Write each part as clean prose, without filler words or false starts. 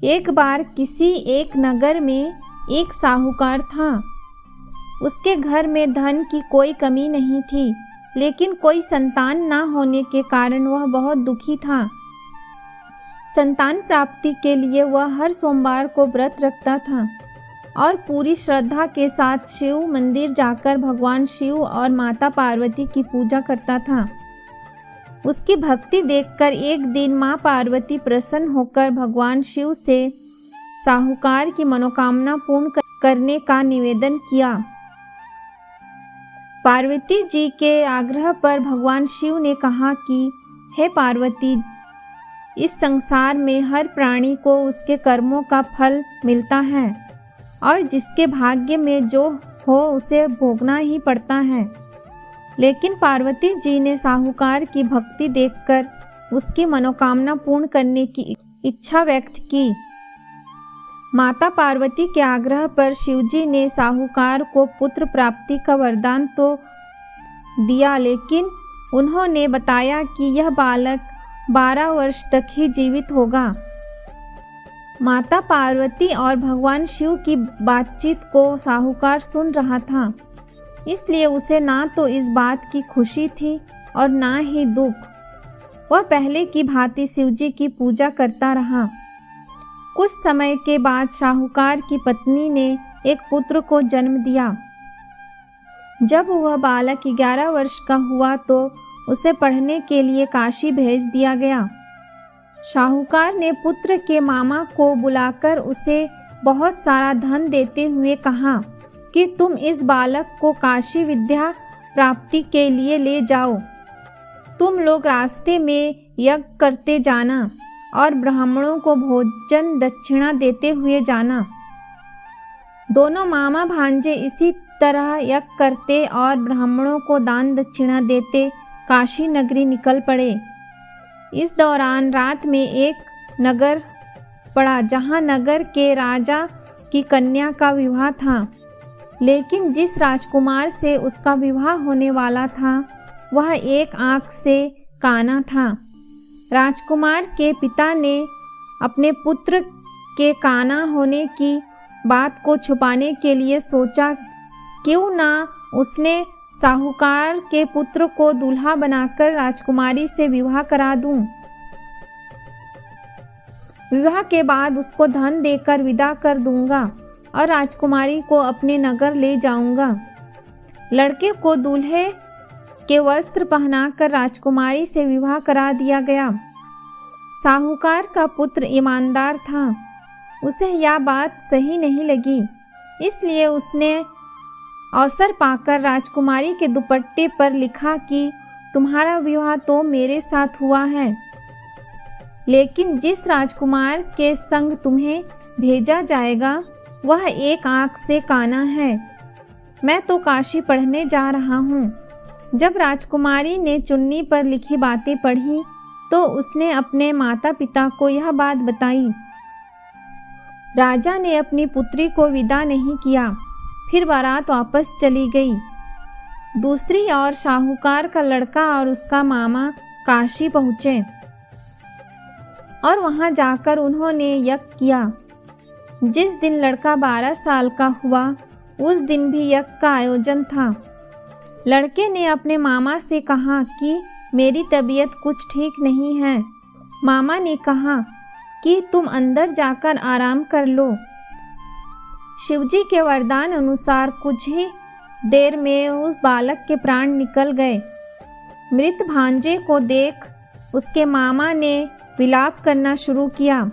एक बार किसी एक नगर में एक साहूकार था। उसके घर में धन की कोई कमी नहीं थी, लेकिन कोई संतान ना होने के कारण वह बहुत दुखी था। संतान प्राप्ति के लिए वह हर सोमवार को व्रत रखता था और पूरी श्रद्धा के साथ शिव मंदिर जाकर भगवान शिव और माता पार्वती की पूजा करता था। उसकी भक्ति देखकर एक दिन माँ पार्वती प्रसन्न होकर भगवान शिव से साहूकार की मनोकामना पूर्ण करने का निवेदन किया। पार्वती जी के आग्रह पर भगवान शिव ने कहा कि हे पार्वती, इस संसार में हर प्राणी को उसके कर्मों का फल मिलता है और जिसके भाग्य में जो हो उसे भोगना ही पड़ता है। लेकिन पार्वती जी ने साहूकार की भक्ति देखकर उसकी मनोकामना पूर्ण करने की इच्छा व्यक्त की। माता पार्वती के आग्रह पर शिवजी ने साहूकार को पुत्र प्राप्ति का वरदान तो दिया, लेकिन उन्होंने बताया कि यह बालक 12 वर्ष तक ही जीवित होगा। माता पार्वती और भगवान शिव की बातचीत को साहूकार सुन रहा था, इसलिए उसे ना तो इस बात की खुशी थी और ना ही दुख। वह पहले की भांति शिवजी की पूजा करता रहा। कुछ समय के बाद साहूकार की पत्नी ने एक पुत्र को जन्म दिया। जब वह बालक 11 वर्ष का हुआ तो उसे पढ़ने के लिए काशी भेज दिया गया। साहूकार ने पुत्र के मामा को बुलाकर उसे बहुत सारा धन देते हुए कहा कि तुम इस बालक को काशी विद्या प्राप्ति के लिए ले जाओ। तुम लोग रास्ते में यज्ञ करते जाना और ब्राह्मणों को भोजन दक्षिणा देते हुए जाना। दोनों मामा भांजे इसी तरह यज्ञ करते और ब्राह्मणों को दान दक्षिणा देते काशी नगरी निकल पड़े। इस दौरान रात में एक नगर पड़ा जहां नगर के राजा की कन्या का विवाह था, लेकिन जिस राजकुमार से उसका विवाह होने वाला था वह एक आंख से काना था। राजकुमार के पिता ने अपने पुत्र के काना होने की बात को छुपाने के लिए सोचा, क्यों ना उसने साहूकार के पुत्र को दूल्हा बनाकर राजकुमारी से विवाह करा दूं। विवाह के बाद उसको धन देकर विदा कर दूंगा और राजकुमारी को अपने नगर ले जाऊंगा। लड़के को दूल्हे के वस्त्र पहनाकर राजकुमारी से विवाह करा दिया गया। साहूकार का पुत्र ईमानदार था। उसे यह बात सही नहीं लगी, इसलिए उसने अवसर पाकर राजकुमारी के दुपट्टे पर लिखा कि तुम्हारा विवाह तो मेरे साथ हुआ है, लेकिन जिस राजकुमार के संग तुम्हें भेजा जाएगा वह एक आंख से काना है। मैं तो काशी पढ़ने जा रहा हूँ। जब राजकुमारी ने चुन्नी पर लिखी बातें पढ़ी तो उसने अपने माता पिता को यह बात बताई। राजा ने अपनी पुत्री को विदा नहीं किया, फिर बारात वापस चली गई। दूसरी ओर साहूकार का लड़का और उसका मामा काशी पहुँचे और वहां जाकर उन्होंने यज्ञ किया। जिस दिन लड़का 12 साल का हुआ उस दिन भी यज्ञ का आयोजन था। लड़के ने अपने मामा से कहा कि मेरी तबीयत कुछ ठीक नहीं है। मामा ने कहा कि तुम अंदर जाकर आराम कर लो। शिवजी के वरदान अनुसार कुछ ही देर में उस बालक के प्राण निकल गए। मृत भांजे को देख उसके मामा ने विलाप करना शुरू किया।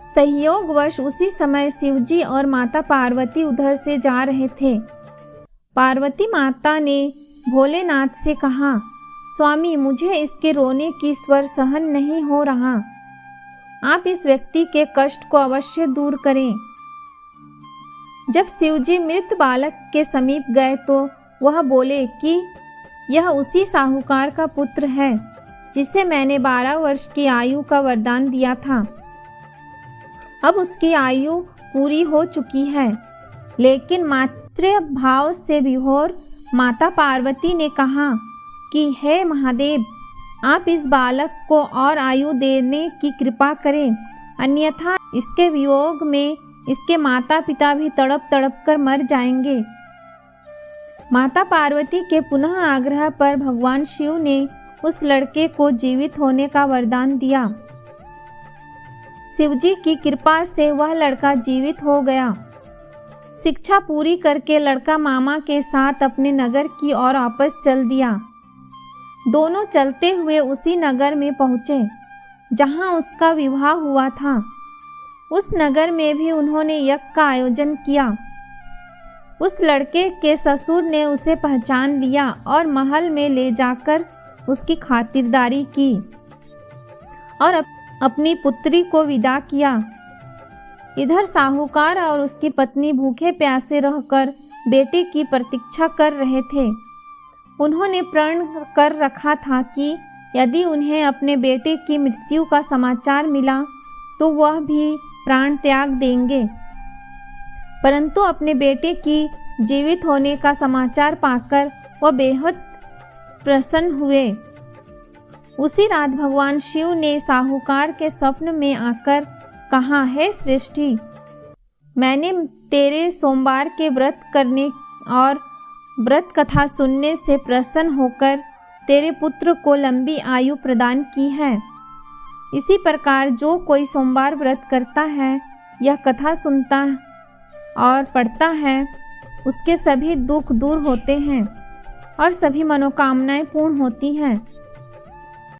संयोगवश उसी समय शिवजी और माता पार्वती उधर से जा रहे थे। पार्वती माता ने भोलेनाथ से कहा, स्वामी, मुझे इसके रोने की स्वर सहन नहीं हो रहा। आप इस व्यक्ति के कष्ट को अवश्य दूर करें। जब शिवजी मृत बालक के समीप गए तो वह बोले कि यह उसी साहूकार का पुत्र है जिसे मैंने 12 वर्ष की आयु का वरदान दिया था। अब उसकी आयु पूरी हो चुकी है। लेकिन मातृ भाव से विभोर माता पार्वती ने कहा कि हे महादेव, आप इस बालक को और आयु देने की कृपा करें अन्यथा इसके वियोग में इसके माता पिता भी तड़प तड़प कर मर जाएंगे। माता पार्वती के पुनः आग्रह पर भगवान शिव ने उस लड़के को जीवित होने का वरदान दिया। शिवजी की कृपा से वह लड़का जीवित हो गया। शिक्षा पूरी करके लड़का मामा के साथ अपने नगर की ओर वापस चल दिया। दोनों चलते हुए उसी नगर में पहुँचे जहाँ उसका विवाह हुआ था। उस नगर में भी उन्होंने यज्ञ का आयोजन किया। उस लड़के के ससुर ने उसे पहचान लिया और महल में ले जाकर उसकी खातिरदारी की और अपनी पुत्री को विदा किया। इधर साहूकार और उसकी पत्नी भूखे प्यासे रहकर बेटे की प्रतीक्षा कर रहे थे। उन्होंने प्रण कर रखा था कि यदि उन्हें अपने बेटे की मृत्यु का समाचार मिला तो वह भी प्राण त्याग देंगे, परंतु अपने बेटे की जीवित होने का समाचार पाकर वह बेहद प्रसन्न हुए। उसी रात भगवान शिव ने साहूकार के स्वप्न में आकर कहा, हे श्रेष्ठी, मैंने तेरे सोमवार के व्रत करने और व्रत कथा सुनने से प्रसन्न होकर तेरे पुत्र को लंबी आयु प्रदान की है। इसी प्रकार जो कोई सोमवार व्रत करता है, यह कथा सुनता और पढ़ता है, उसके सभी दुख दूर होते हैं और सभी मनोकामनाएं पूर्ण होती हैं।